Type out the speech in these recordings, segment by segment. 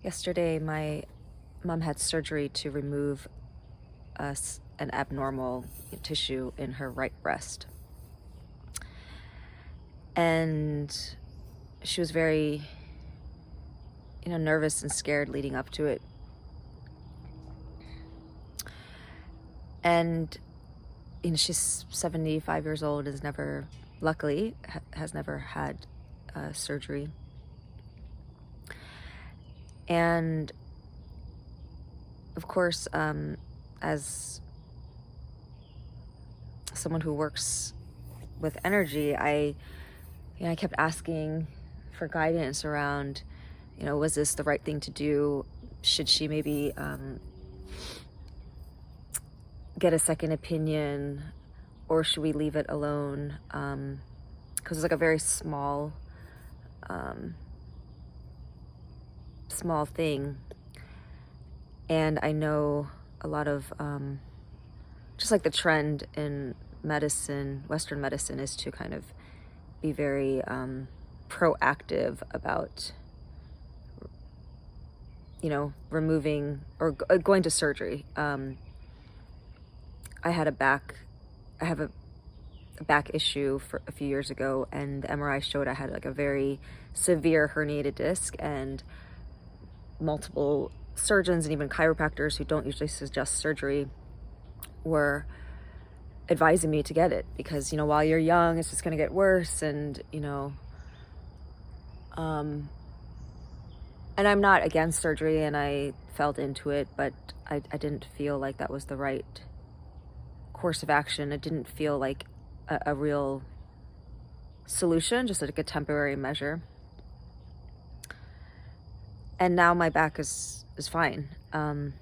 Yesterday, my mom had surgery to remove an abnormal tissue in her right breast. And she was very, nervous and scared leading up to it. And, she's 75 years old, luckily, has never had surgery. And of course, as someone who works with energy, I kept asking for guidance around, was this the right thing to do? Should she maybe get a second opinion, or should we leave it alone? Because it's like a very small thing. And I know a lot of, just like the trend in medicine, Western medicine, is to kind of be very proactive about, removing or going to surgery. I have a back issue for a few years ago, and the MRI showed I had like a very severe herniated disc, and multiple surgeons and even chiropractors who don't usually suggest surgery were advising me to get it because, while you're young, it's just going to get worse. And, and I'm not against surgery, and I felt into it, but I didn't feel like that was the right course of action. It didn't feel like a real solution, just like a temporary measure. And now my back is fine. And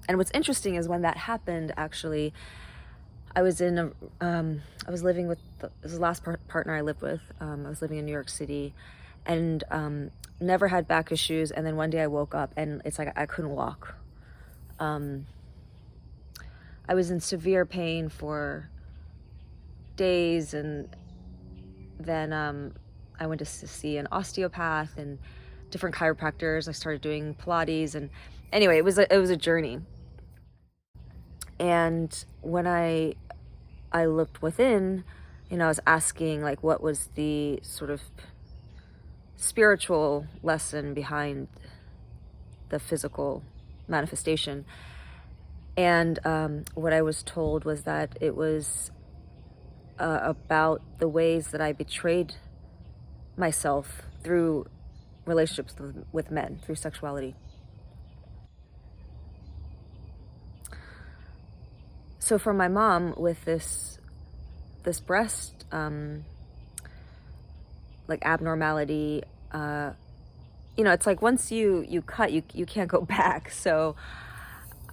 what's interesting is when that happened, actually, I was living with this is the last partner I lived with. I was living in New York City, and never had back issues. And then one day I woke up and it's like I couldn't walk. I was in severe pain for days, and then I went to see an osteopath and different chiropractors. I started doing Pilates, and anyway, it was a journey. And when I looked within, I was asking, like, what was the sort of spiritual lesson behind the physical manifestation. And what I was told was that it was about the ways that I betrayed myself through relationships with men, through sexuality. So for my mom, with this breast like abnormality, it's like once you cut, you can't go back. So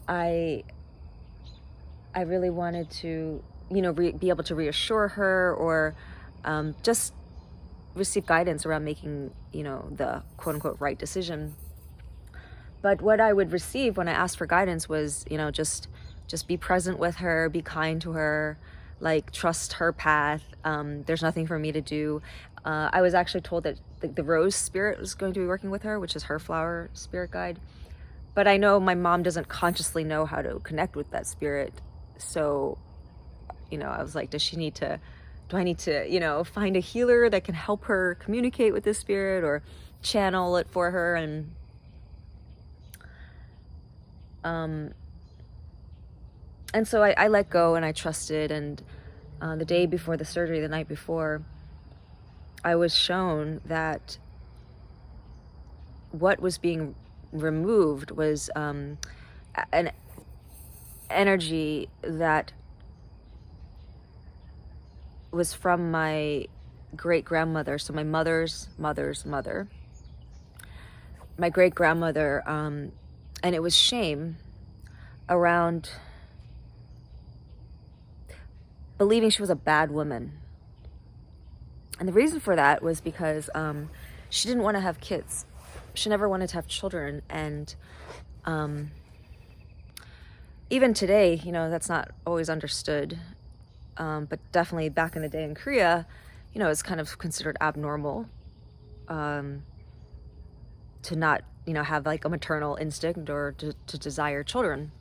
I really wanted to be able to reassure her, or just receive guidance around making the quote unquote right decision. But what I would receive when I asked for guidance was just be present with her, be kind to her, like trust her path. There's nothing for me to do. I was actually told that the rose spirit was going to be working with her, which is her flower spirit guide. But I know my mom doesn't consciously know how to connect with that spirit. So, I was like, do I need to, find a healer that can help her communicate with this spirit, or channel it for her? And so I let go, and I trusted. And the day before the surgery, the night before, I was shown that what was being removed was an energy that was from my great-grandmother, so my mother's mother's mother, my great-grandmother, and it was shame around believing she was a bad woman. And the reason for that was because she didn't want to have kids. She never wanted to have children. And even today, that's not always understood. But definitely back in the day in Korea, it's kind of considered abnormal to not, have like a maternal instinct or to desire children.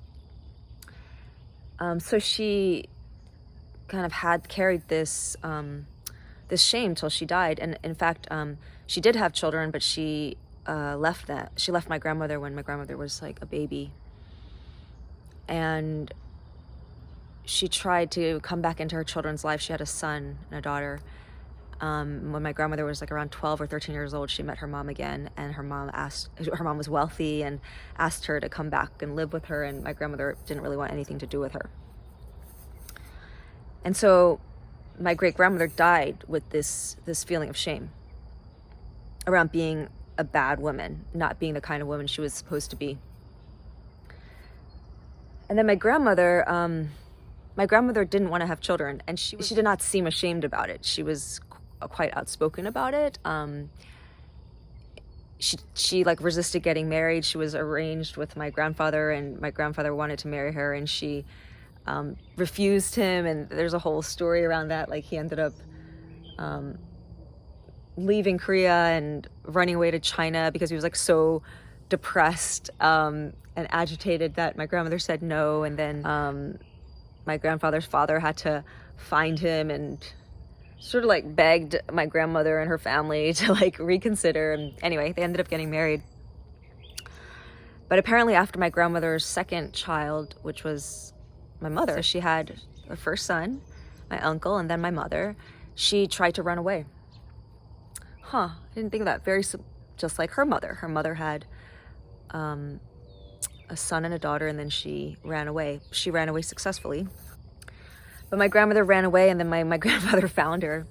So she kind of had carried this this shame till she died. And in fact, she did have children, but she left my grandmother when my grandmother was like a baby. And she tried to come back into her children's life. She had a son and a daughter. When my grandmother was like around 12 or 13 years old, she met her mom again, and her mom was wealthy and asked her to come back and live with her, and my grandmother didn't really want anything to do with her. And so my great-grandmother died with this feeling of shame around being a bad woman, not being the kind of woman she was supposed to be. And then my grandmother didn't want to have children, and she did not seem ashamed about it. She was quite outspoken about it. She like resisted getting married. She was arranged with my grandfather, and my grandfather wanted to marry her, and she refused him. And there's a whole story around that. Like, he ended up leaving Korea and running away to China because he was like so depressed and agitated that my grandmother said no. And then my grandfather's father had to find him and sort of like begged my grandmother and her family to like reconsider. And anyway, they ended up getting married. But apparently after my grandmother's second child, which was my mother, so she had her first son, my uncle, and then my mother, she tried to run away. I didn't think of that. Just like her mother. Her mother had a son and a daughter, and then she ran away. She ran away successfully. But my grandmother ran away, and then my grandfather found her.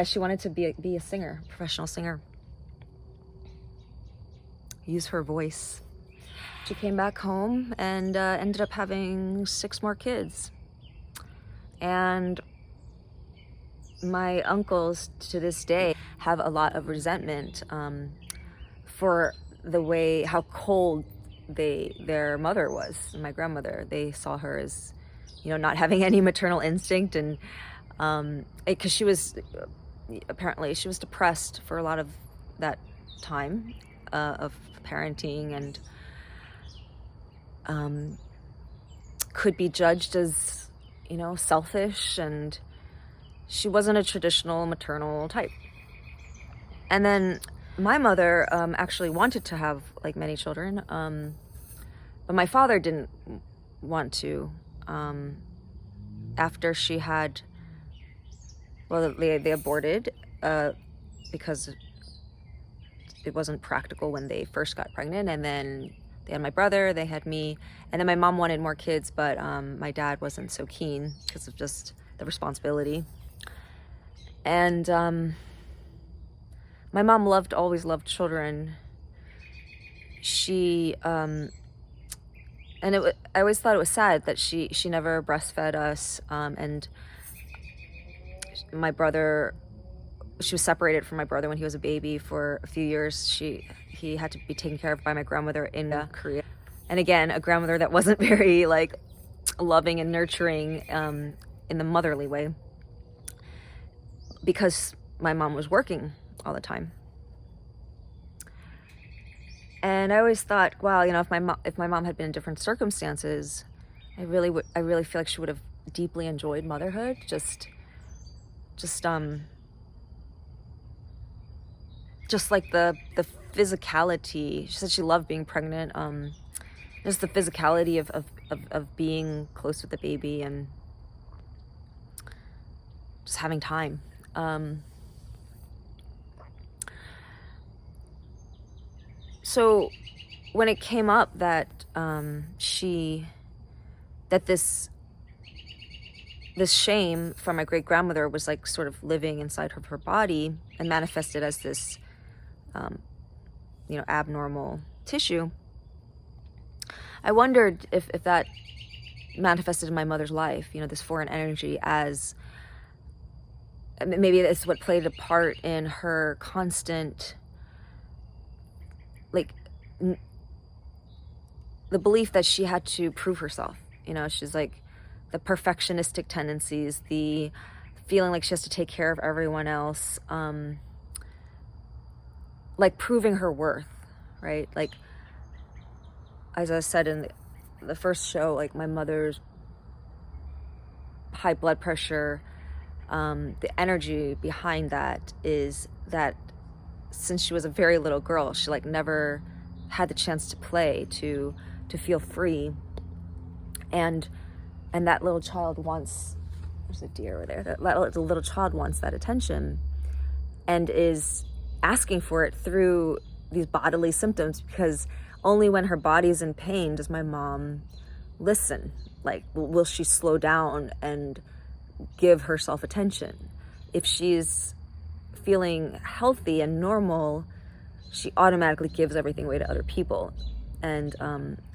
She wanted to be a singer, professional singer. Use her voice. She came back home and ended up having 6 more kids. And my uncles to this day have a lot of resentment for how cold their mother was, my grandmother. They saw her as, not having any maternal instinct, and because she was depressed for a lot of that time of parenting, and could be judged as, selfish, and she wasn't a traditional maternal type. And then my mother actually wanted to have like many children, but my father didn't want to. After she had, they aborted because it wasn't practical when they first got pregnant. And then they had my brother, they had me, and then my mom wanted more kids, but my dad wasn't so keen because of just the responsibility. And my mom always loved children. She I always thought it was sad that she never breastfed us, and my brother, she was separated from my brother when he was a baby for a few years. He had to be taken care of by my grandmother in Korea. And again, a grandmother that wasn't very like loving and nurturing in the motherly way, because my mom was working all the time. And I always thought, wow, if my mom had been in different circumstances, I really feel like she would have deeply enjoyed motherhood. Just like the physicality. She said she loved being pregnant. Just the physicality of being close with the baby and just having time. So when it came up that this shame from my great grandmother was like sort of living inside of her body and manifested as this abnormal tissue, I wondered if that manifested in my mother's life, this foreign energy, as maybe it's what played a part in her constant, like, the belief that she had to prove herself. She's like the perfectionistic tendencies, the feeling like she has to take care of everyone else, like proving her worth. right? Like, as I said in the first show, like my mother's high blood pressure, the energy behind that is that since she was a very little girl, she like never had the chance to play, to feel free. And that little child wants, there's a deer over there, that little child wants that attention and is asking for it through these bodily symptoms, because only when her body's in pain does my mom listen. Like, will she slow down and give herself attention? If she's feeling healthy and normal, she automatically gives everything away to other people, and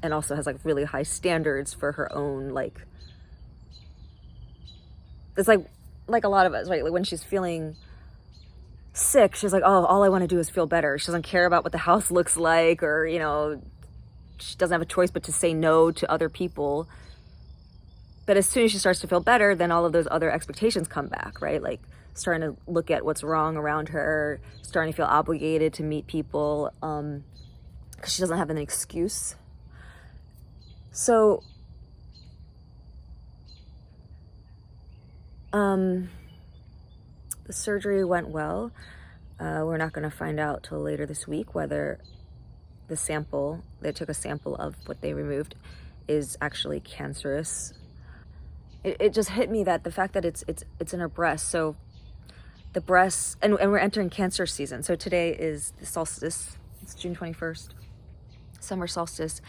also has like really high standards for her own, like, it's like a lot of us, right? Like when she's feeling sick, she's like, oh, all I want to do is feel better. She doesn't care about what the house looks like, or, you know, she doesn't have a choice but to say no to other people. But as soon as she starts to feel better, then all of those other expectations come back, right? Like starting to look at what's wrong around her, starting to feel obligated to meet people, because she doesn't have an excuse. So the surgery went well. We're not going to find out till later this week whether the sample, they took a sample of what they removed, is actually cancerous. It just hit me that the fact that it's in her breast. So the breast, and we're entering Cancer season. So today is the solstice. It's June 21st, summer solstice.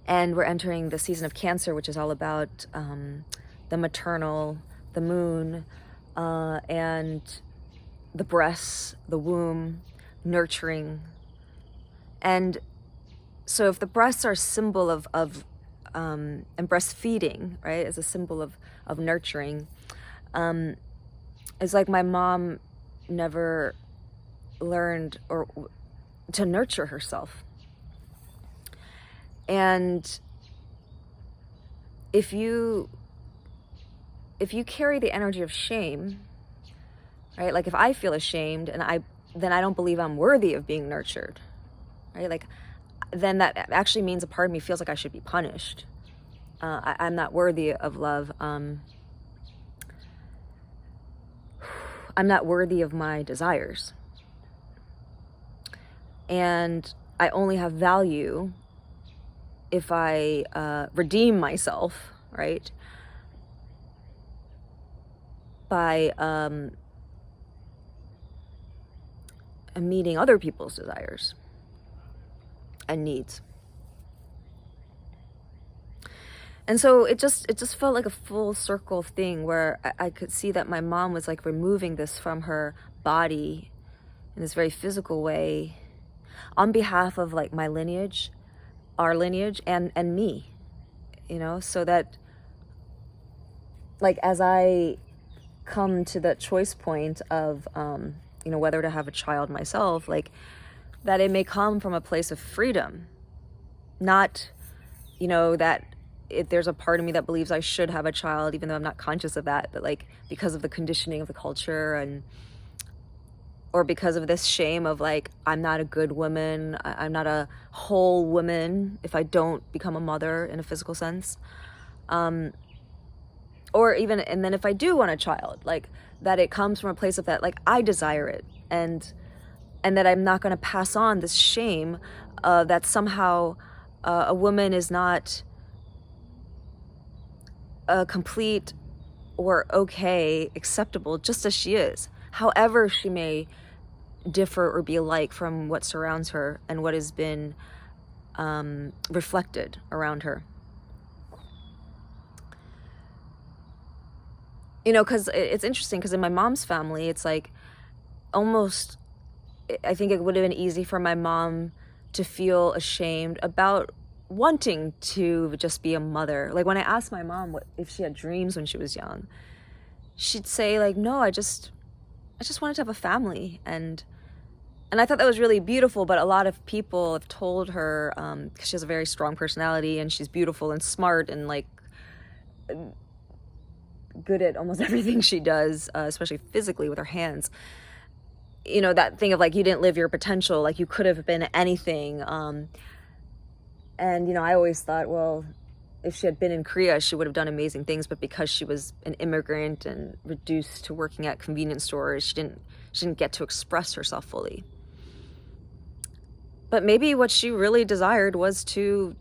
And we're entering the season of Cancer, which is all about the maternal, the moon, and the breasts, the womb, nurturing. And so if the breasts are a symbol of and breastfeeding, right, as a symbol of nurturing, it's like my mom never learned or to nurture herself. And if you carry the energy of shame, right, like if I feel ashamed then I don't believe I'm worthy of being nurtured, right? Like, then that actually means a part of me feels like I should be punished. I'm not worthy of love. I'm not worthy of my desires. And I only have value if I redeem myself, right? By meeting other people's desires and needs. And so it just felt like a full circle thing where I could see that my mom was like removing this from her body in this very physical way on behalf of like my lineage, our lineage, and me, you know, so that like as I come to that choice point of you know, whether to have a child myself, like that it may come from a place of freedom, not, you know, that if there's a part of me that believes I should have a child, even though I'm not conscious of that, but like because of the conditioning of the culture, and or because of this shame of like, I'm not a good woman, I'm not a whole woman if I don't become a mother in a physical sense, or even, and then if I do want a child, like that it comes from a place of that, like I desire it, and that I'm not going to pass on this shame that somehow a woman is not complete or okay, acceptable just as she is, however she may differ or be alike from what surrounds her and what has been reflected around her. You know, because it's interesting, because in my mom's family, it's like almost, I think it would have been easy for my mom to feel ashamed about wanting to just be a mother. Like when I asked my mom what if she had dreams when she was young, she'd say like, no, I just wanted to have a family. And I thought that was really beautiful, but a lot of people have told her, because she has a very strong personality and she's beautiful and smart and like good at almost everything she does, especially physically with her hands. you know, that thing of like, you didn't live your potential, like you could have been anything. And, you know, I always thought, well, if she had been in Korea, she would have done amazing things. But because she was an immigrant and reduced to working at convenience stores, she didn't get to express herself fully. But maybe what she really desired was to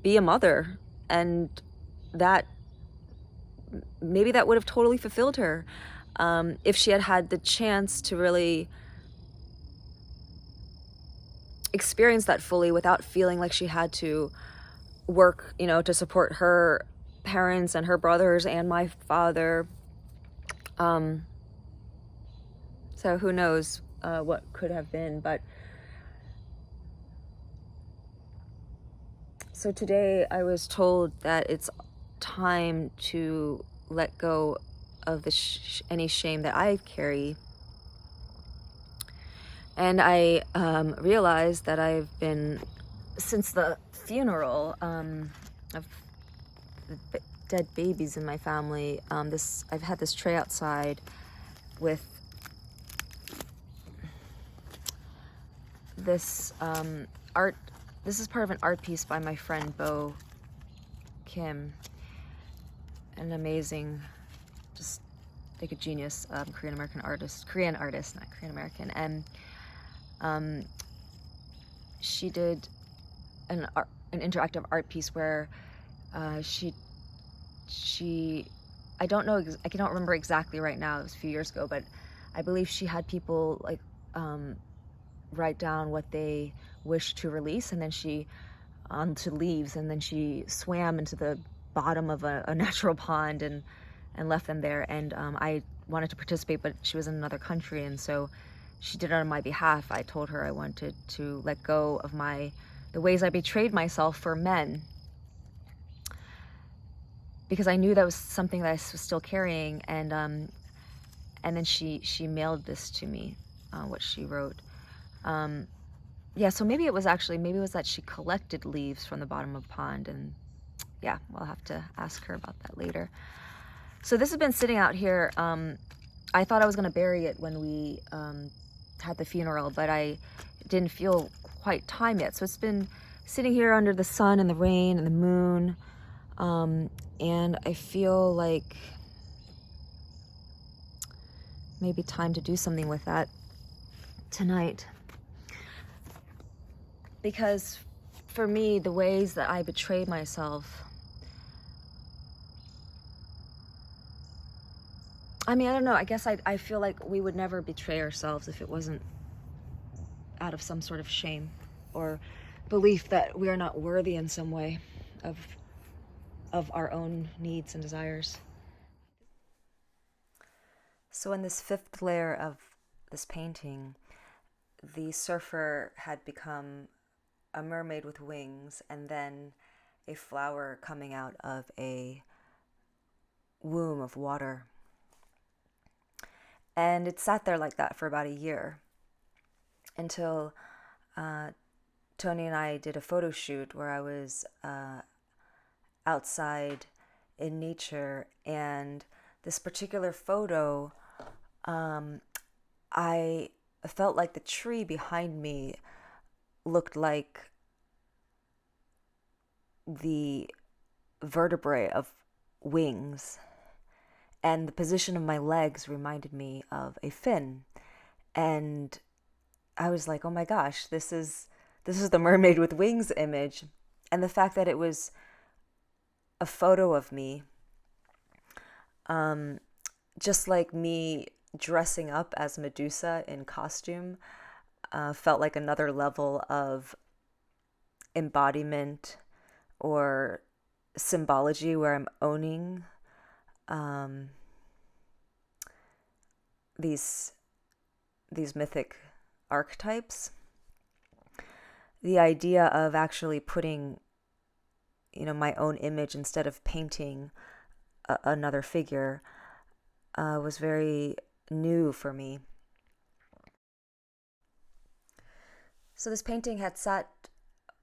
be a mother, and that maybe that would have totally fulfilled her, if she had had the chance to really experience that fully without feeling like she had to work, you know, to support her parents and her brothers and my father. So who knows what could have been. But so today I was told that it's time to let go of any shame that I carry. And I realized that I've been, since the funeral of the dead babies in my family, I've had this tray outside with this art. This is part of an art piece by my friend Bo Kim, an amazing, just like a genius Korean artist, not Korean American. And she did an interactive art piece where she I don't know, I cannot remember exactly right now, it was a few years ago, but I believe she had people like write down what they wished to release, and then she onto leaves, and then she swam into the bottom of a natural pond and left them there. And I wanted to participate, but she was in another country, and so she did it on my behalf. I told her I wanted to let go of the ways I betrayed myself for men, because I knew that was something that I was still carrying. And then she mailed this to me, what she wrote. Yeah, so maybe it was that she collected leaves from the bottom of a pond, and yeah, I'll have to ask her about that later. So this has been sitting out here. I thought I was going to bury it when we had the funeral, but I didn't feel quite time yet. So it's been sitting here under the sun and the rain and the moon, and I feel like maybe time to do something with that tonight. Because for me, the ways that I betrayed myself, I mean, I don't know, I guess I feel like we would never betray ourselves if it wasn't out of some sort of shame or belief that we are not worthy in some way of our own needs and desires. So in this fifth layer of this painting, the surfer had become a mermaid with wings, and then a flower coming out of a womb of water. And it sat there like that for about a year until Tony and I did a photo shoot where I was outside in nature. And this particular photo, I felt like the tree behind me looked like the vertebrae of wings, and the position of my legs reminded me of a fin. And I was like, oh my gosh, this is the mermaid with wings image. And the fact that it was a photo of me, just like me dressing up as Medusa in costume, felt like another level of embodiment or symbology where I'm owning these mythic archetypes. The idea of actually putting, my own image instead of painting another figure was very new for me. So this painting had sat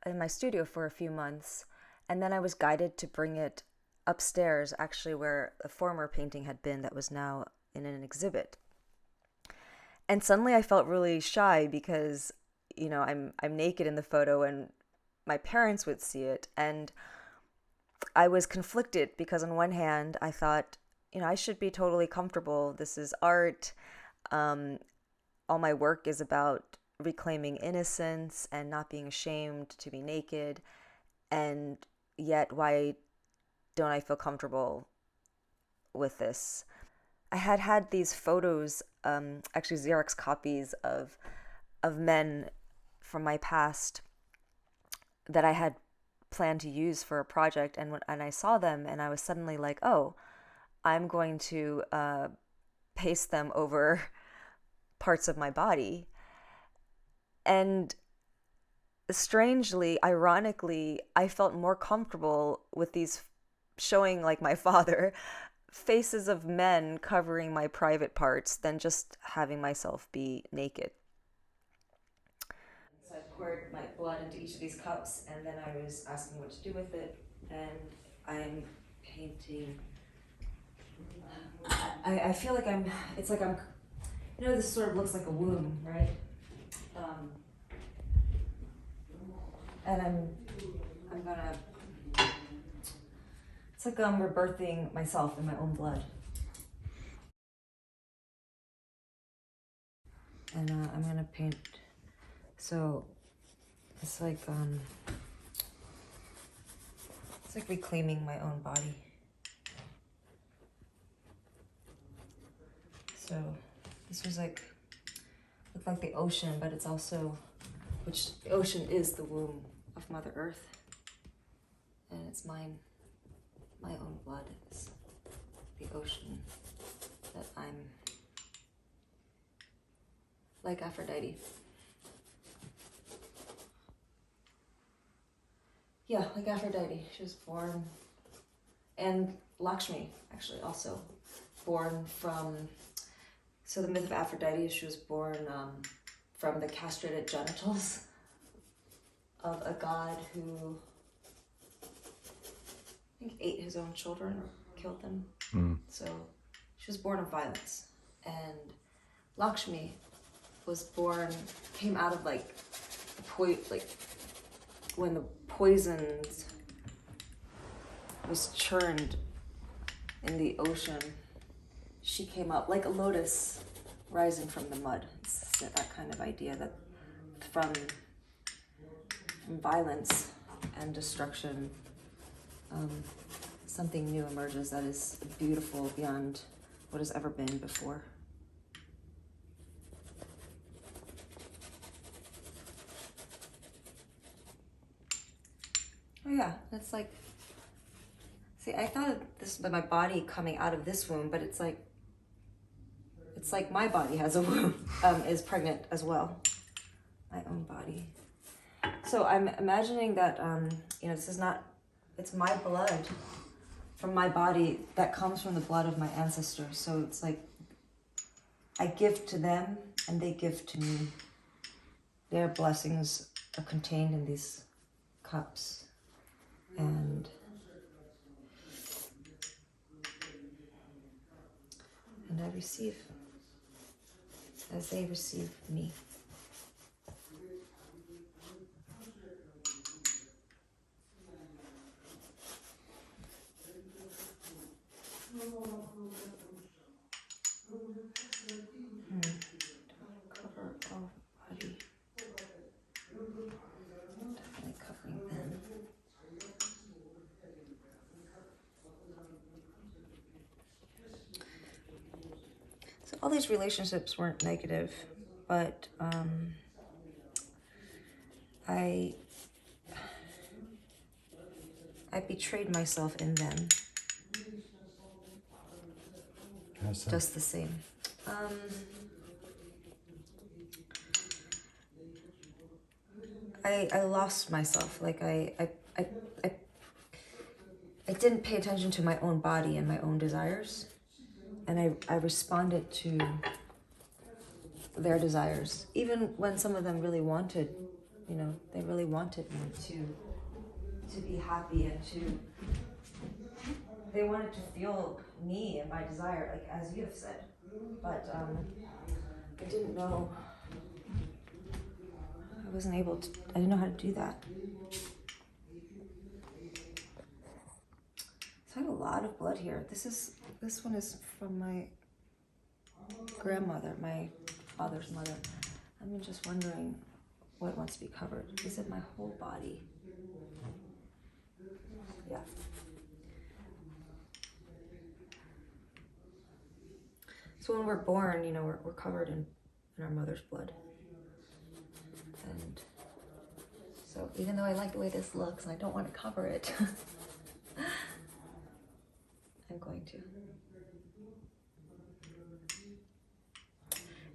in my studio for a few months, and then I was guided to bring it upstairs, actually where a former painting had been that was now in an exhibit. And suddenly I felt really shy because, I'm naked in the photo and my parents would see it. And I was conflicted because on one hand, I thought, I should be totally comfortable. This is art. Um, all my work is about reclaiming innocence and not being ashamed to be naked. And yet, why don't I feel comfortable with this? I had these photos, actually Xerox copies of men from my past that I had planned to use for a project, and I saw them, and I was suddenly like, oh, I'm going to paste them over parts of my body. And strangely, ironically, I felt more comfortable with these showing, like my father, faces of men covering my private parts than just having myself be naked. So I poured my blood into each of these cups, and then I was asking what to do with it, and I'm painting. I feel like it's like I'm, this sort of looks like a womb, right? Um, and I'm gonna, it's like I'm rebirthing myself in my own blood. And I'm gonna paint, so it's like reclaiming my own body. So this was looked like the ocean, but it's also, which the ocean is the womb of Mother Earth, and it's mine. My own blood is the ocean that I'm like Aphrodite. Yeah, like Aphrodite. She was born, and Lakshmi actually also born from. So the myth of Aphrodite is she was born from the castrated genitals of a god who I think ate his own children or killed them. So she was born of violence. And Lakshmi came out of like when the poison was churned in the ocean, she came up like a lotus rising from the mud. It's that kind of idea that from violence and destruction, something new emerges that is beautiful beyond what has ever been before. Oh yeah, that's like, see, I thought of this by my body coming out of this womb, but it's like my body has a womb, is pregnant as well. My own body. So I'm imagining that, this is not, it's my blood from my body that comes from the blood of my ancestors. So it's like I give to them and they give to me. Their blessings are contained in these cups. And I receive as they receive me. Cover all body. Definitely covering them. So all these relationships weren't negative, but I betrayed myself in them. How's that? Just the same. I lost myself. Like I didn't pay attention to my own body and my own desires, and I responded to their desires, even when some of them really wanted, they really wanted me to be happy and they wanted to feel me and my desire, like as you have said, but I didn't know. I wasn't able to, I didn't know how to do that. So I have a lot of blood here. This one is from my grandmother, my father's mother. I'm just wondering what wants to be covered. Is it my whole body? Yeah. So when we're born, you know, we're covered in our mother's blood. And so even though I like the way this looks and I don't want to cover it, I'm going to.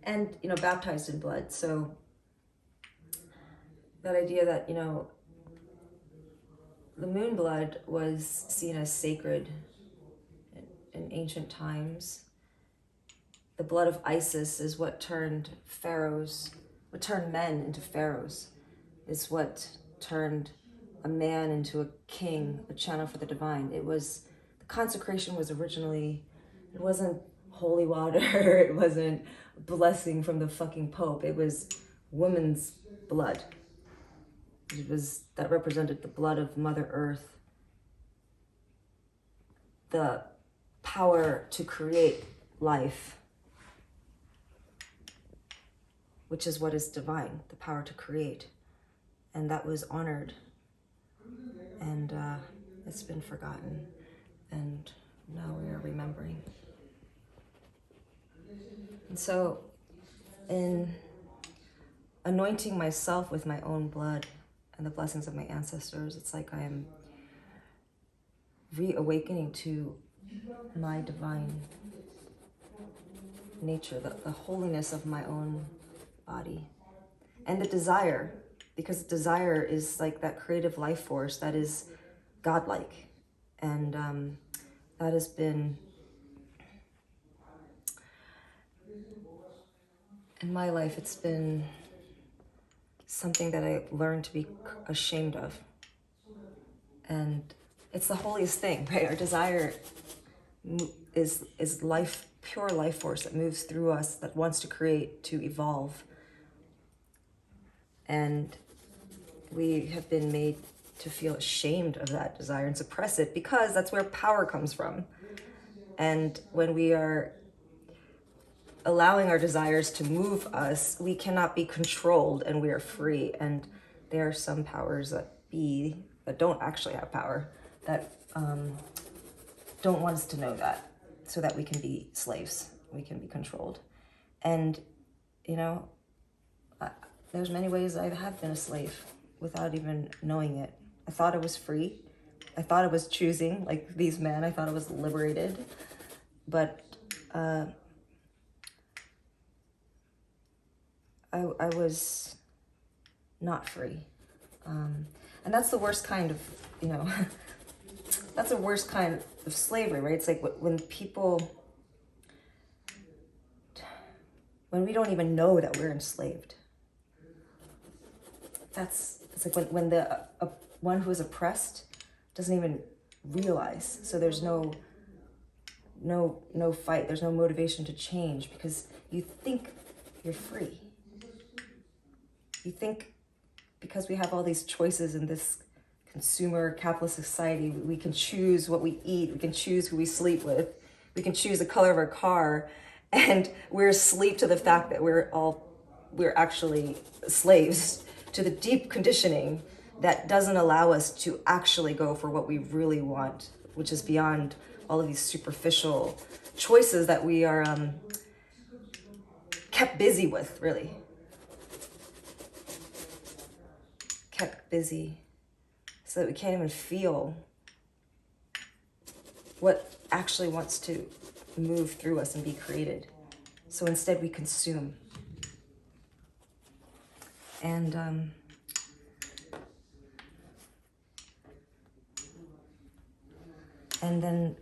And, you know, baptized in blood. So that idea that, you know, the moon blood was seen as sacred in ancient times. The blood of Isis is what turned men into pharaohs. It's what turned a man into a king, a channel for the divine. The consecration was originally, it wasn't holy water, it wasn't blessing from the fucking Pope, it was woman's blood. That represented the blood of Mother Earth, the power to create life, which is what is divine, the power to create. And that was honored. And it's been forgotten. And now we are remembering. And so, in anointing myself with my own blood and the blessings of my ancestors, it's like I am reawakening to my divine nature, the holiness of my own body. And the desire, because desire is like that creative life force that is godlike. And that has been, in my life, it's been something that I learned to be ashamed of. And it's the holiest thing, right? Our desire is life, pure life force that moves through us, that wants to create, to evolve. And we have been made to feel ashamed of that desire and suppress it because that's where power comes from. And when we are allowing our desires to move us, we cannot be controlled and we are free. And there are some powers that don't actually have power, that don't want us to know that, so that we can be slaves, we can be controlled. And, you know, there's many ways I have been a slave without even knowing it. I thought I was free. I thought I was choosing, like these men, I thought I was liberated. But I was not free. And that's the worst kind of, you know, that's the worst kind of slavery, right? It's like when we don't even know that we're enslaved. It's like when the one who is oppressed doesn't even realize. So there's no fight, there's no motivation to change because you think you're free. You think because we have all these choices in this consumer capitalist society, we can choose what we eat, we can choose who we sleep with, we can choose the color of our car, and we're asleep to the fact that we're actually slaves to the deep conditioning that doesn't allow us to actually go for what we really want, which is beyond all of these superficial choices that we are kept busy with, really. Kept busy so that we can't even feel what actually wants to move through us and be created. So instead we consume. And then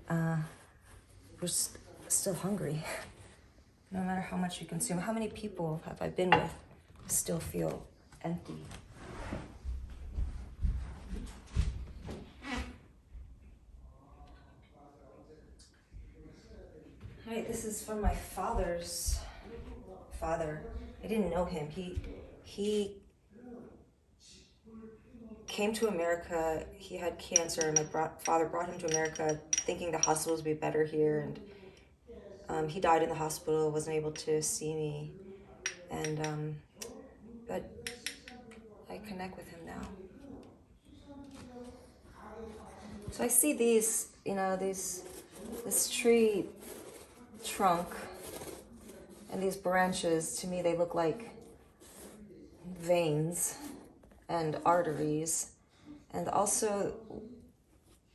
we're still hungry. No matter how much you consume. How many people have I been with who still feel empty? All right, this is from my father's father. I didn't know him. He came to America. He had cancer, and my father brought him to America thinking the hospitals would be better here, and he died in the hospital, wasn't able to see me, and but I connect with him now. So I see these, this tree trunk and these branches. To me, they look like veins and arteries, and also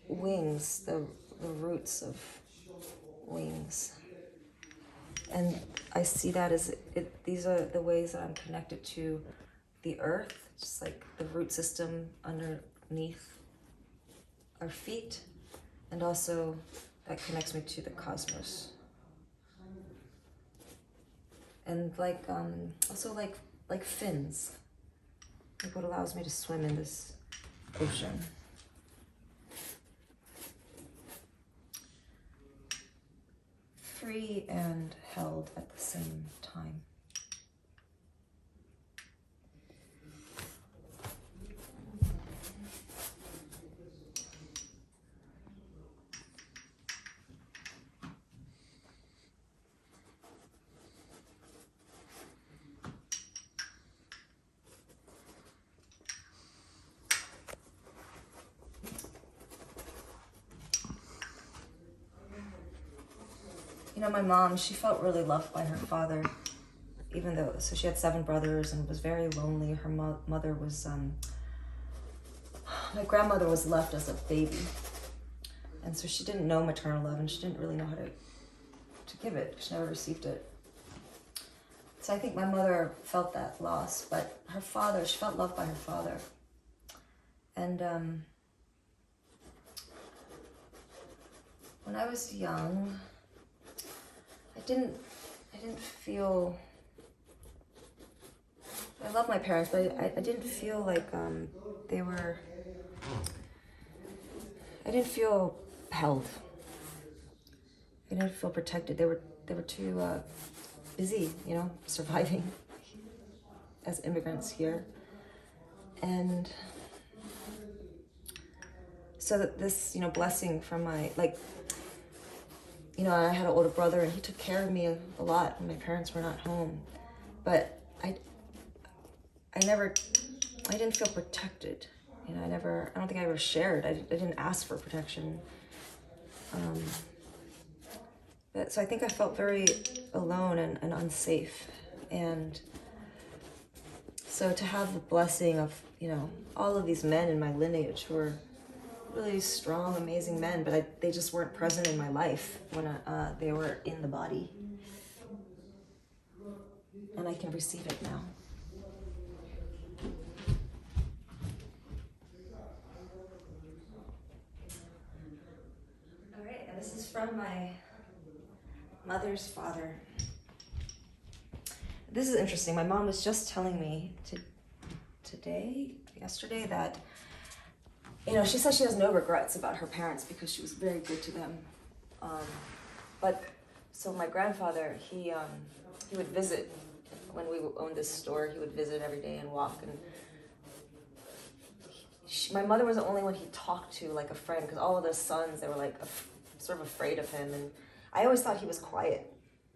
wings, the roots of wings. And I see that as these are the ways that I'm connected to the earth, just like the root system underneath our feet, and also that connects me to the cosmos. And also like fins, like what allows me to swim in this ocean. Free and held at the same time. My mom, she felt really loved by her father, even though, so she had 7 brothers and was very lonely. Her mother was, my grandmother was left as a baby. And so she didn't know maternal love, and she didn't really know how to give it. She never received it. So I think my mother felt that loss, but her father, she felt loved by her father. And when I was young, I didn't feel, I love my parents, but I didn't feel like they were, I didn't feel held. I didn't feel protected. They were too busy, surviving as immigrants here. And so that this, blessing from my, I had an older brother, and he took care of me a lot when my parents were not home. But I didn't feel protected. I don't think I ever shared. I didn't ask for protection. So I think I felt very alone and unsafe. And so to have the blessing of, all of these men in my lineage who were really strong, amazing men, but they just weren't present in my life when they were in the body. And I can receive it now. All right, and this is from my mother's father. This is interesting. My mom was just telling me yesterday, that she says she has no regrets about her parents because she was very good to them. But so my grandfather, he would visit when we owned this store. He would visit every day and walk. And my mother was the only one he talked to like a friend, because all of his sons, they were like sort of afraid of him. And I always thought he was quiet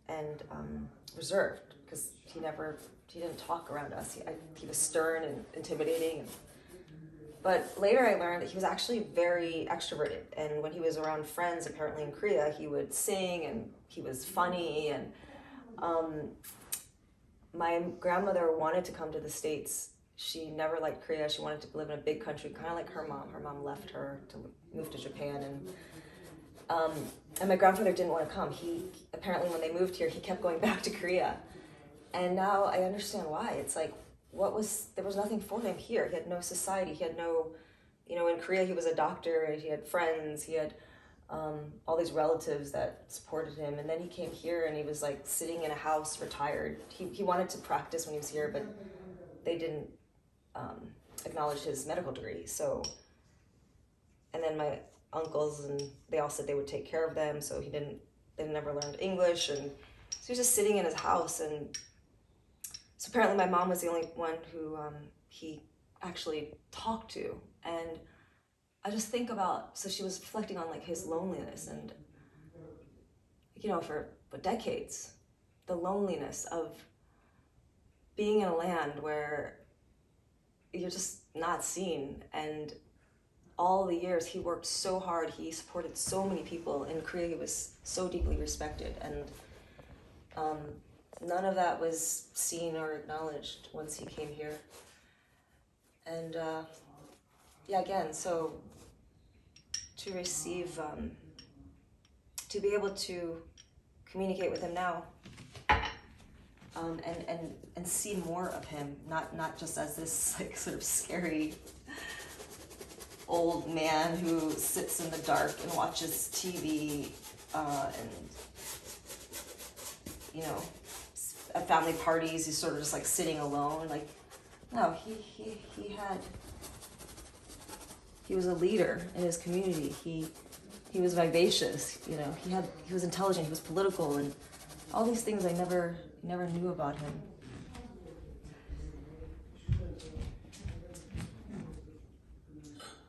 and reserved, because he didn't talk around us. He was stern and intimidating. But later I learned that he was actually very extroverted. And when he was around friends, apparently in Korea, he would sing and he was funny. And my grandmother wanted to come to the States. She never liked Korea. She wanted to live in a big country, kind of like her mom. Her mom left her to move to Japan. And my grandfather didn't want to come. He apparently, when they moved here, he kept going back to Korea. And now I understand why. It's like, there was nothing for him here. He had no society. He had no, in Korea he was a doctor, he had friends, he had all these relatives that supported him. And then he came here and he was like sitting in a house, retired. He wanted to practice when he was here, but they didn't acknowledge his medical degree. So, and then my uncles, and they all said they would take care of them. So they never learned English. And so he was just sitting in his house, and So apparently my mom was the only one who he actually talked to. And I just think about, so she was reflecting on like his loneliness and, you know, for decades, the loneliness of being in a land where you're just not seen. And all the years he worked so hard, he supported so many people in Korea, he was so deeply respected, and none of that was seen or acknowledged once he came here. And yeah, again, so to receive, to be able to communicate with him now, and see more of him, not just as this like sort of scary old man who sits in the dark and watches TV, and, you know, at family parties he's sort of just like sitting alone. Like, no, he was a leader in his community. He was vivacious, you know, he was intelligent, he was political, and all these things I never knew about him.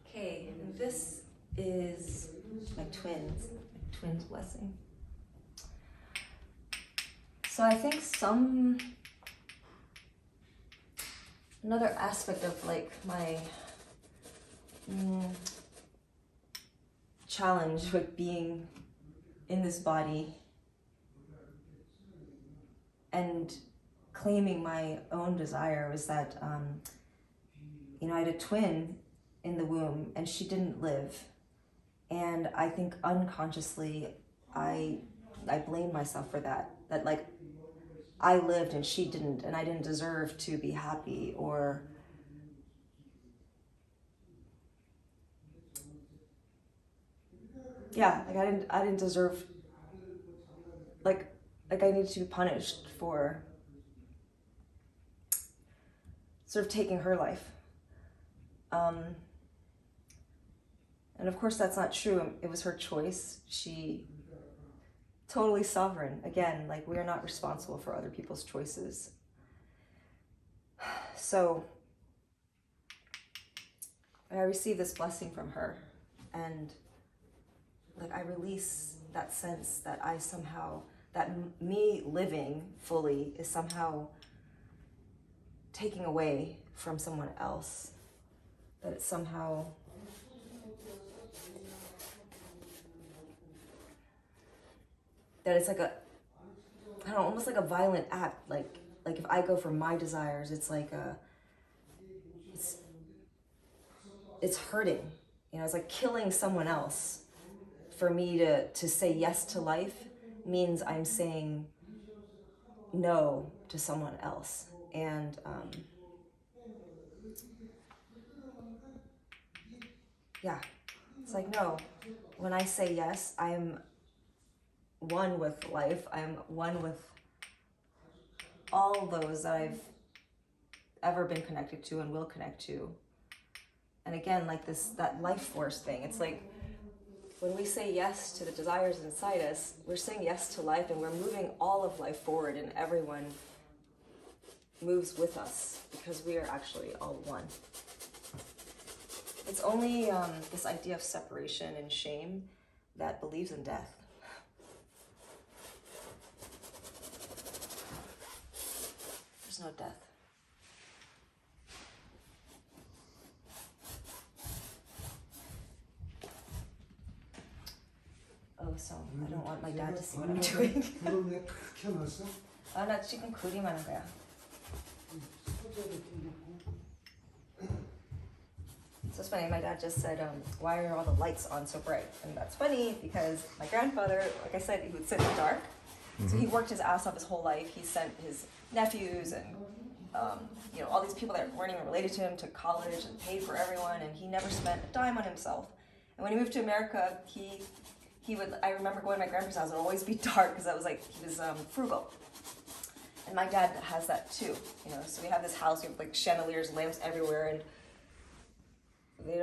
Okay, and this is my twins blessing. So I think another aspect of like my challenge with being in this body and claiming my own desire was that, you know, I had a twin in the womb and she didn't live. And I think unconsciously, I blame myself for that like I lived and she didn't, and I didn't deserve to be happy, or yeah, like I didn't deserve, like I needed to be punished for sort of taking her life. And of course that's not true. It was her choice. She totally sovereign. Again, like we are not responsible for other people's choices. So I receive this blessing from her, and like I release that sense that I somehow, that me living fully is somehow taking away from someone else, that it's somehow that it's like a, I don't know, almost like a violent act. Like if I go for my desires, it's like it's hurting. You know, it's like killing someone else. For me to say yes to life means I'm saying no to someone else. And yeah, it's like, no, when I say yes, I am one with life. I'm one with all those that I've ever been connected to and will connect to. And again, like that life force thing, it's like when we say yes to the desires inside us, we're saying yes to life, and we're moving all of life forward, and everyone moves with us because we are actually all one. It's only this idea of separation and shame that believes in death. There's no death. Oh, so I don't want my dad to see what I'm doing. 나 지금 그림하는 거야. So it's funny, my dad just said, why are all the lights on so bright? And that's funny because my grandfather, like I said, he would sit in the dark. So he worked his ass off his whole life. He sent his nephews and you know, all these people that weren't even related to him to college and paid for everyone, and he never spent a dime on himself. And when he moved to America, he would, I remember going to my grandpa's house, it would always be dark because that was like, he was frugal. And my dad has that too, you know, so we have this house, we have like chandeliers, lamps everywhere, and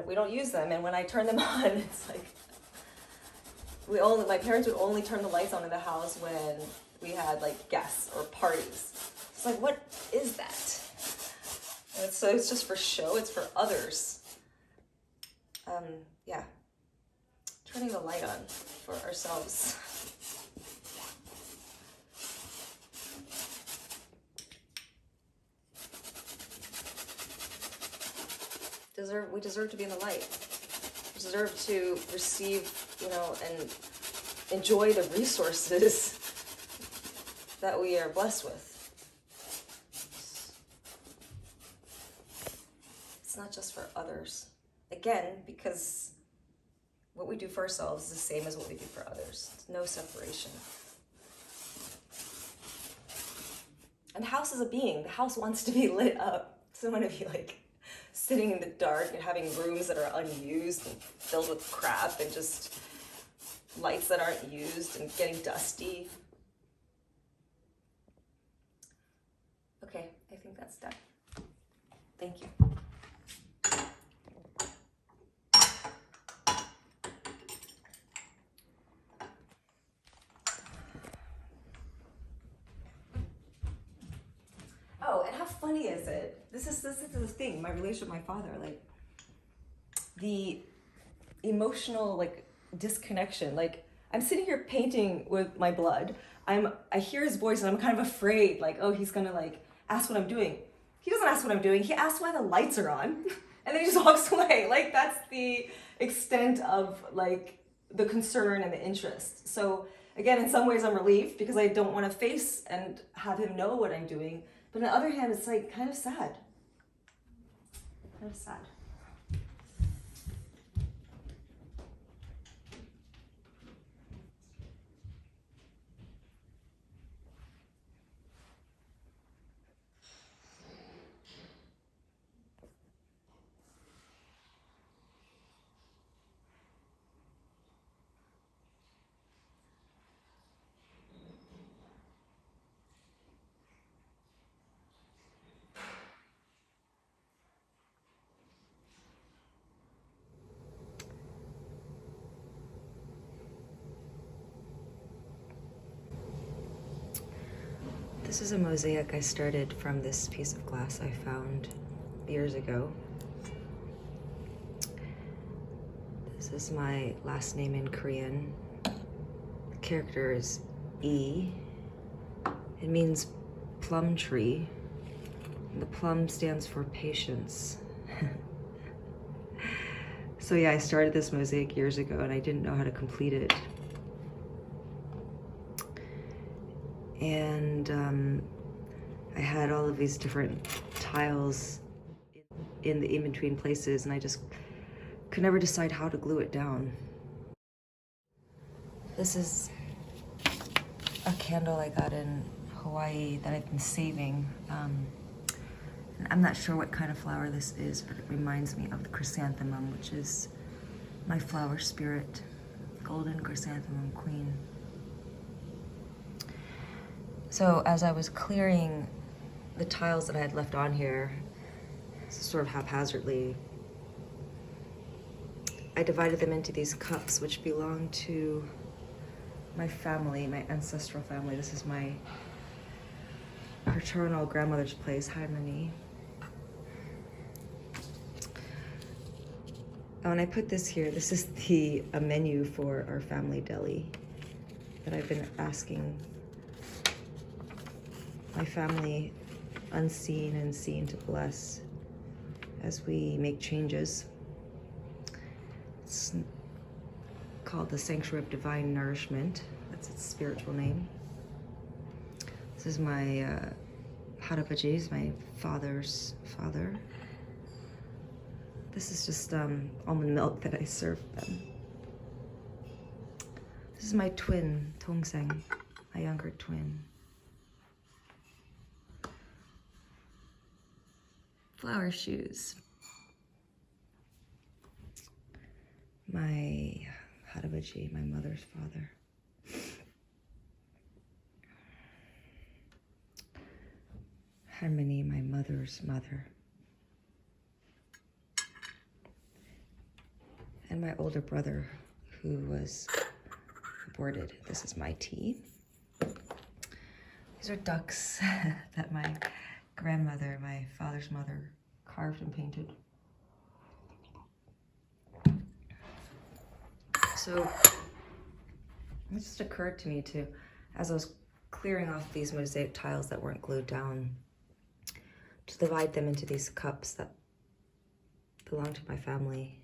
we don't use them. And when I turn them on, it's like, my parents would only turn the lights on in the house when we had like guests or parties. like, what is that? And so it's just for show, it's for others. Yeah. Turning the light on for ourselves. We deserve to be in the light. We deserve to receive, and enjoy the resources that we are blessed with. It's not just for others. Again, because what we do for ourselves is the same as what we do for others. There's no separation. And the house is a being. The house wants to be lit up. So want to be like sitting in the dark and having rooms that are unused and filled with crap and just lights that aren't used and getting dusty. Okay, I think that's done. Thank you. Oh, and how funny is it? This is the thing, my relationship with my father, like the emotional disconnection. Like I'm sitting here painting with my blood. I hear his voice and I'm kind of afraid, oh, he's gonna ask what I'm doing. He doesn't ask what I'm doing. He asks why the lights are on, and then he just walks away. That's the extent of the concern and the interest. So again, in some ways I'm relieved because I don't want to face and have him know what I'm doing. But on the other hand, it's kind of sad. Kind of sad. This is a mosaic I started from this piece of glass I found years ago. This is my last name in Korean. The character is E. It means plum tree. And the plum stands for patience. So yeah, I started this mosaic years ago and I didn't know how to complete it. And I had all of these different tiles in the in-between places, and I just could never decide how to glue it down. This is a candle I got in Hawaii that I've been saving. And I'm not sure what kind of flower this is, but it reminds me of the chrysanthemum, which is my flower spirit, golden chrysanthemum queen. So as I was clearing the tiles that I had left on here, sort of haphazardly, I divided them into these cups, which belong to my family, my ancestral family. This is my paternal grandmother's place, Harmony. Oh, and I put this here. This is a menu for our family deli that I've been asking my family, unseen and seen, to bless as we make changes. It's called the Sanctuary of Divine Nourishment. That's its spiritual name. This is my Harapaji's, my father's father. This is just almond milk that I served them. This is my twin, Tongseng, my younger twin. Flower shoes. My Harabaji, my mother's father. Harmony, my mother's mother. And my older brother, who was aborted. This is my tea. These These are ducks that my grandmother, my father's mother, carved and painted. So it just occurred to me as I was clearing off these mosaic tiles that weren't glued down, to divide them into these cups that belong to my family.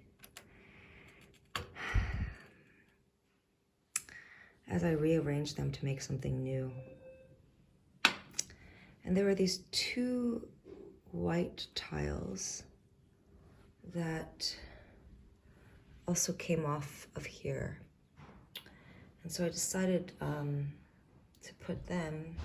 As I rearranged them to make something new. And there were these two white tiles that also came off of here. And so I decided to put them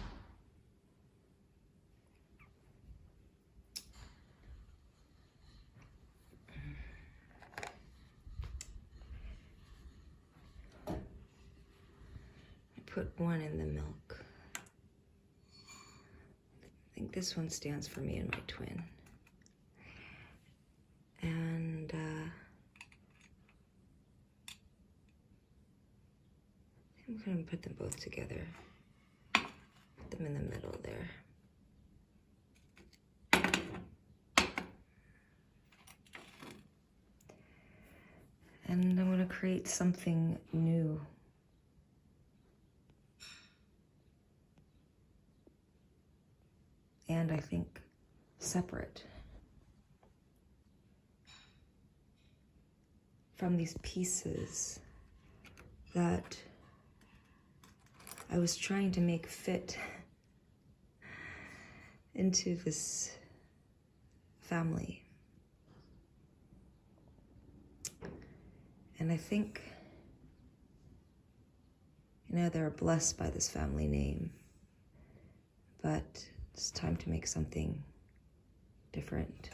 one in the milk. I think this one stands for me and my twin. And I'm going to put them both together. Put them in the middle there. And I'm going to create something new. And I think separate from these pieces that I was trying to make fit into this family. And I think, they're blessed by this family name, but it's time to make something different.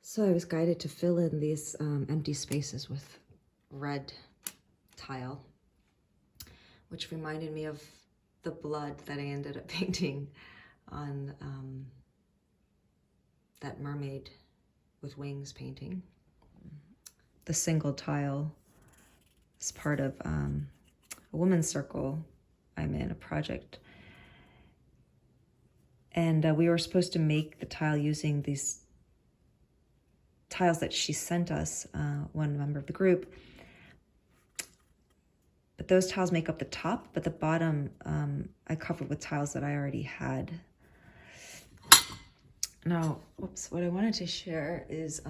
So I was guided to fill in these empty spaces with red tile, which reminded me of the blood that I ended up painting on that mermaid with wings painting. The single tile is part of a women's circle I'm in, a project. And we were supposed to make the tile using these tiles that she sent us, one member of the group. But those tiles make up the top, but the bottom I covered with tiles that I already had. Now, what I wanted to share is,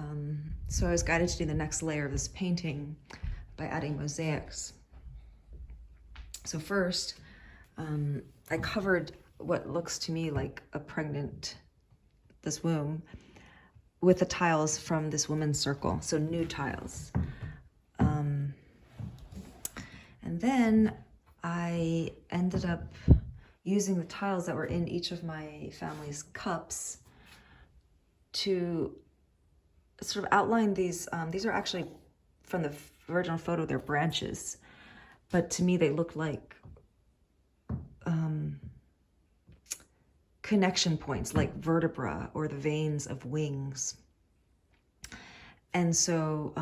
so I was guided to do the next layer of this painting by adding mosaics. So first, I covered what looks to me like this womb, with the tiles from this women's circle, so new tiles. And then I ended up using the tiles that were in each of my family's cups to sort of outline these. These are actually from the original photo, they're branches, but to me they look like connection points, like vertebra or the veins of wings. And so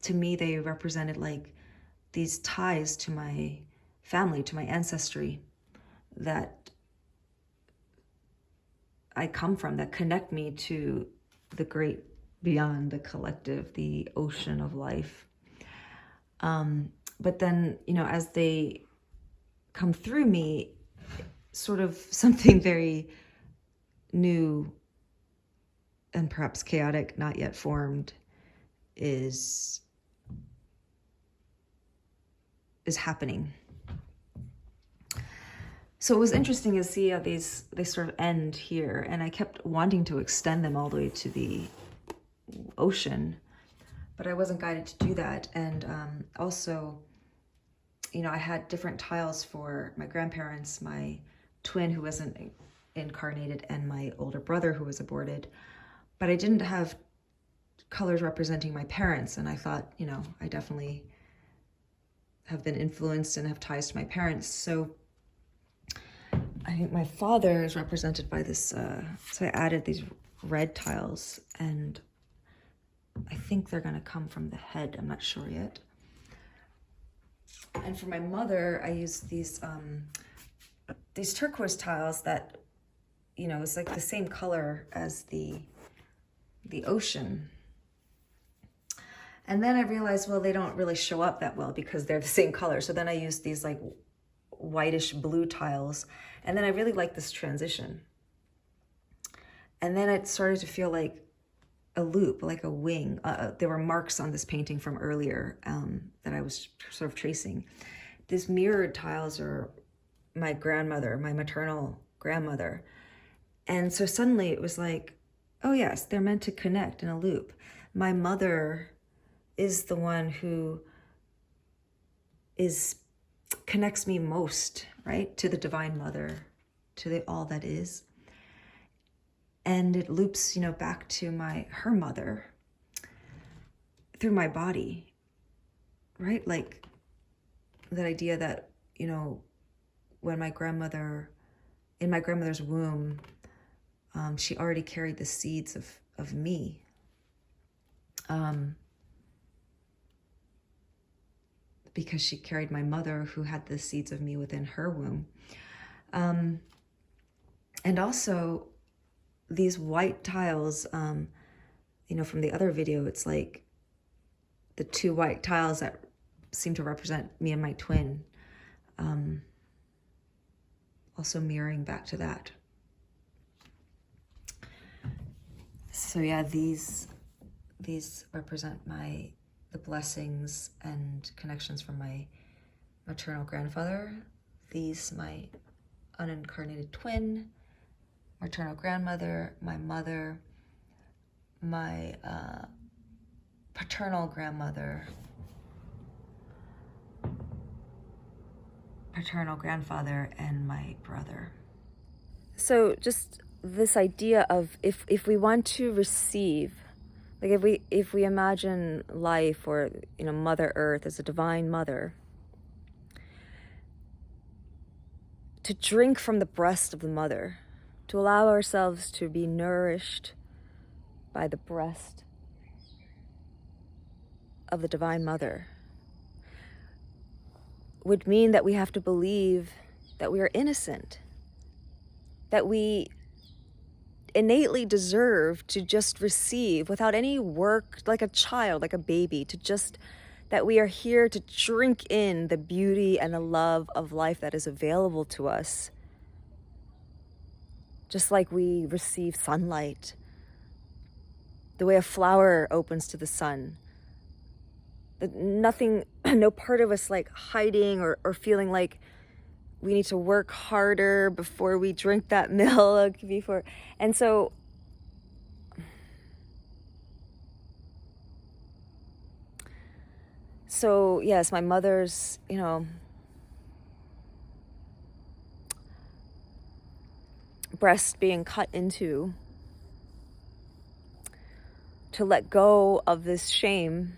to me, they represented like these ties to my family, to my ancestry that I come from, that connect me to the great beyond, the collective, the ocean of life. But then, as they come through me, sort of something very new and perhaps chaotic, not yet formed, is happening. So it was interesting to see how they sort of end here, and I kept wanting to extend them all the way to the ocean, but I wasn't guided to do that. And also, you know, I had different tiles for my grandparents, my twin who wasn't incarnated, and my older brother who was aborted. But I didn't have colors representing my parents. And I thought, you know, I definitely have been influenced and have ties to my parents. So I think my father is represented by this. So I added these red tiles, and I think they're going to come from the head. I'm not sure yet. And for my mother, I used these turquoise tiles that, you know, it's like the same color as the ocean. And then I realized, well, they don't really show up that well because they're the same color. So then I used these like whitish blue tiles. And then I really liked this transition. And then it started to feel like a loop, like a wing. There were marks on this painting from earlier that I was sort of tracing. These mirrored tiles are my grandmother, my maternal grandmother. And so suddenly it was like, oh yes, they're meant to connect in a loop. My mother is the one who connects me most, right, to the Divine Mother, to the all that is. And it loops, you know, back to her mother through my body, right? Like that idea that, you know, when in my grandmother's womb, she already carried the seeds of me. Because she carried my mother who had the seeds of me within her womb. And also these white tiles, you know, from the other video, it's like the two white tiles that seem to represent me and my twin. Also mirroring back to that. So yeah, these represent the blessings and connections from my maternal grandfather. These, my unincarnated twin, maternal grandmother, my mother, my paternal grandmother, paternal grandfather, and my brother. So just this idea of if we want to receive, like if we imagine life or, you know, Mother Earth as a divine mother, to drink from the breast of the mother, to allow ourselves to be nourished by the breast of the Divine Mother, would mean that we have to believe that we are innocent, that we innately deserve to just receive without any work, like a child, like a baby, to just, that we are here to drink in the beauty and the love of life that is available to us. Just like we receive sunlight, the way a flower opens to the sun. Nothing, no part of us like hiding or feeling like we need to work harder before we drink that milk, and so yes, my mother's, you know, breast being cut into, to let go of this shame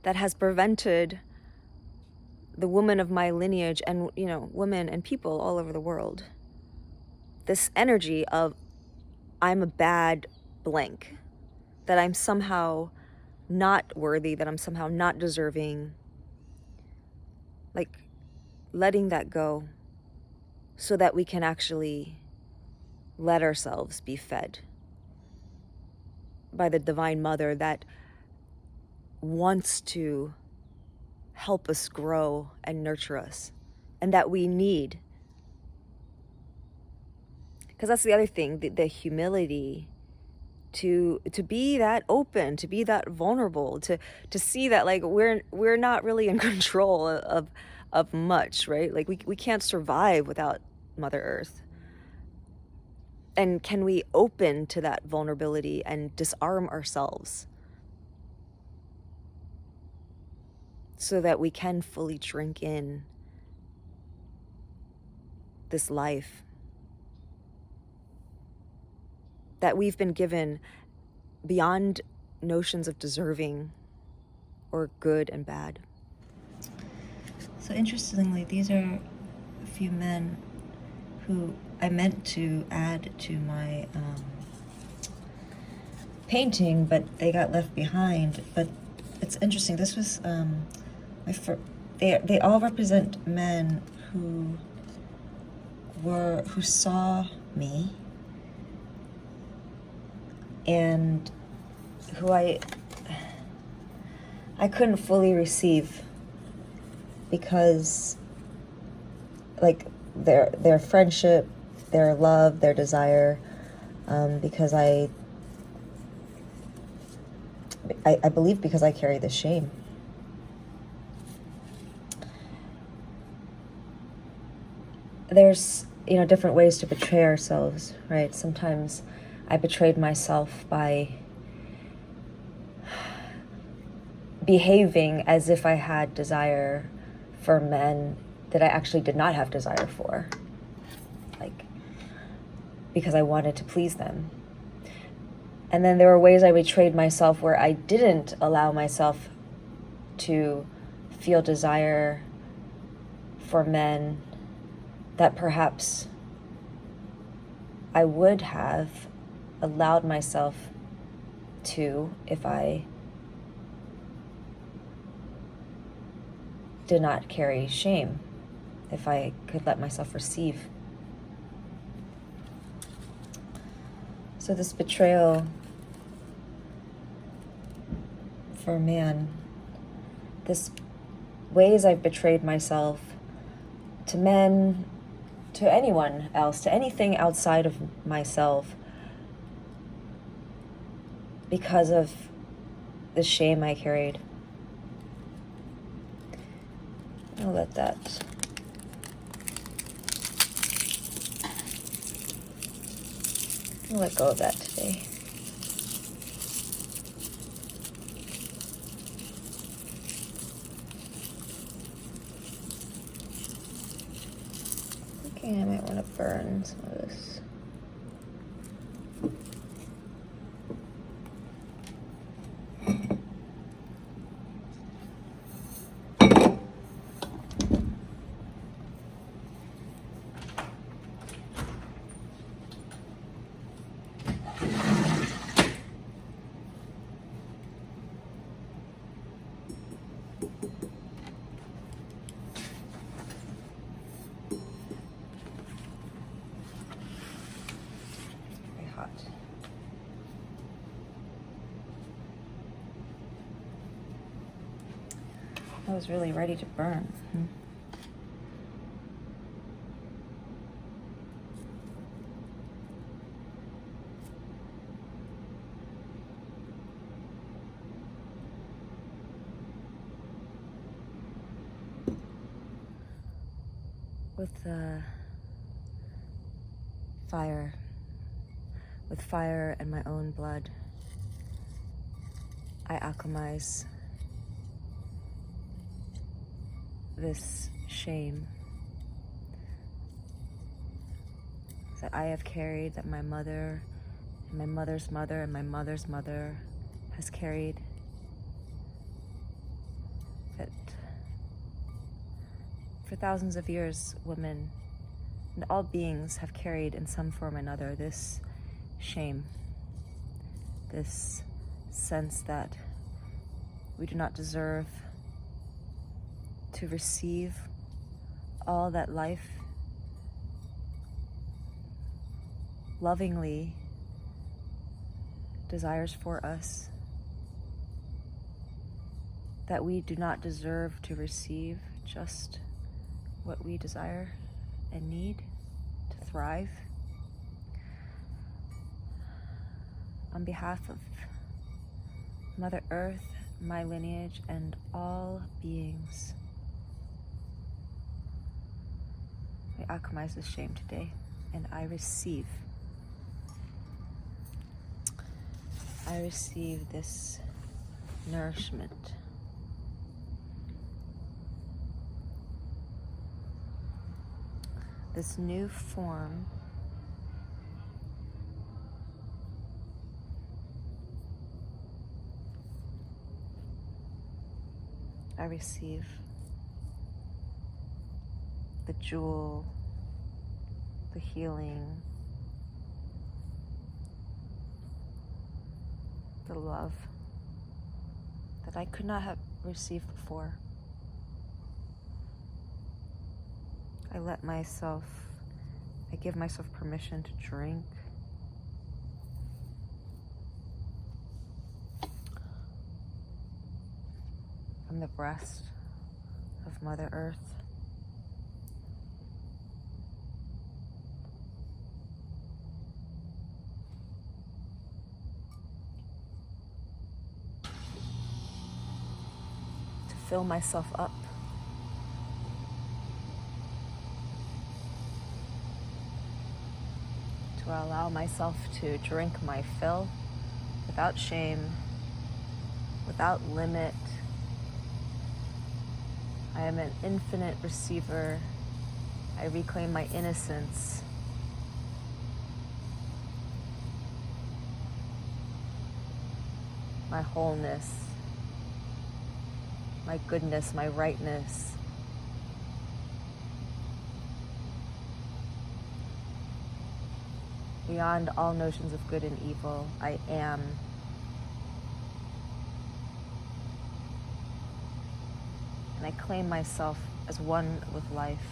that has prevented the woman of my lineage and, you know, women and people all over the world, this energy of I'm a bad blank, that I'm somehow not worthy, that I'm somehow not deserving, like letting that go so that we can actually let ourselves be fed by the Divine Mother that wants to help us grow and nurture us, and that we need. Because that's the other thing, the humility to be that open, to be that vulnerable, to see that like we're not really in control of much, right? Like we can't survive without Mother Earth. And can we open to that vulnerability and disarm ourselves? so that we can fully drink in this life that we've been given beyond notions of deserving or good and bad. So interestingly, these are a few men who I meant to add to my painting, but they got left behind. But it's interesting. This was they all represent men who saw me and who I couldn't fully receive, because like their friendship, their love, their desire, because I believe because I carry the shame. There's, different ways to betray ourselves, right? Sometimes I betrayed myself by behaving as if I had desire for men that I actually did not have desire for, like, because I wanted to please them. And then there were ways I betrayed myself where I didn't allow myself to feel desire for men that perhaps I would have allowed myself to if I did not carry shame, if I could let myself receive. So this betrayal for man, this ways I've betrayed myself to men, to anyone else, to anything outside of myself, because of the shame I carried. I'll let that. I'll let go of that today. I might want to burn some of this. I was really ready to burn. With fire and my own blood, I alchemize this shame that I have carried, that my mother and my mother's mother and my mother's mother has carried, that for thousands of years women and all beings have carried in some form or another this shame, this sense that we do not deserve to receive all that life lovingly desires for us, that we do not deserve to receive just what we desire and need to thrive. On behalf of Mother Earth, my lineage, and all beings, I alchemize this shame today, and I receive this nourishment this new form I receive the jewel, the healing, the love that I could not have received before. I give myself permission to drink. From the breast of Mother Earth. To fill myself up. To allow myself to drink my fill without shame, without limit. I am an infinite receiver. I reclaim my innocence. My wholeness, my goodness, my rightness. Beyond all notions of good and evil, I am. And I claim myself as one with life.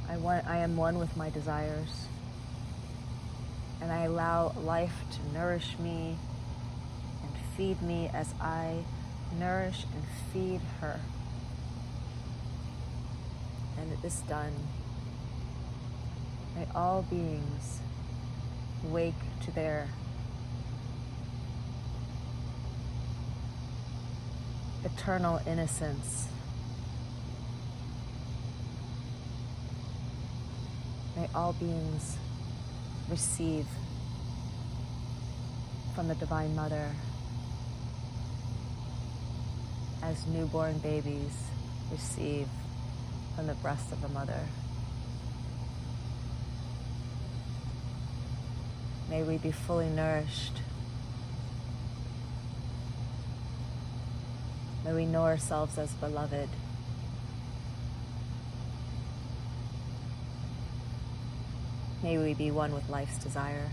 I am one with my desires. And I allow life to nourish me and feed me as I nourish and feed her. And it is done. May all beings wake to their eternal innocence. May all beings receive from the Divine Mother as newborn babies receive from the breast of a mother. May we be fully nourished. May we know ourselves as beloved. May we be one with life's desire.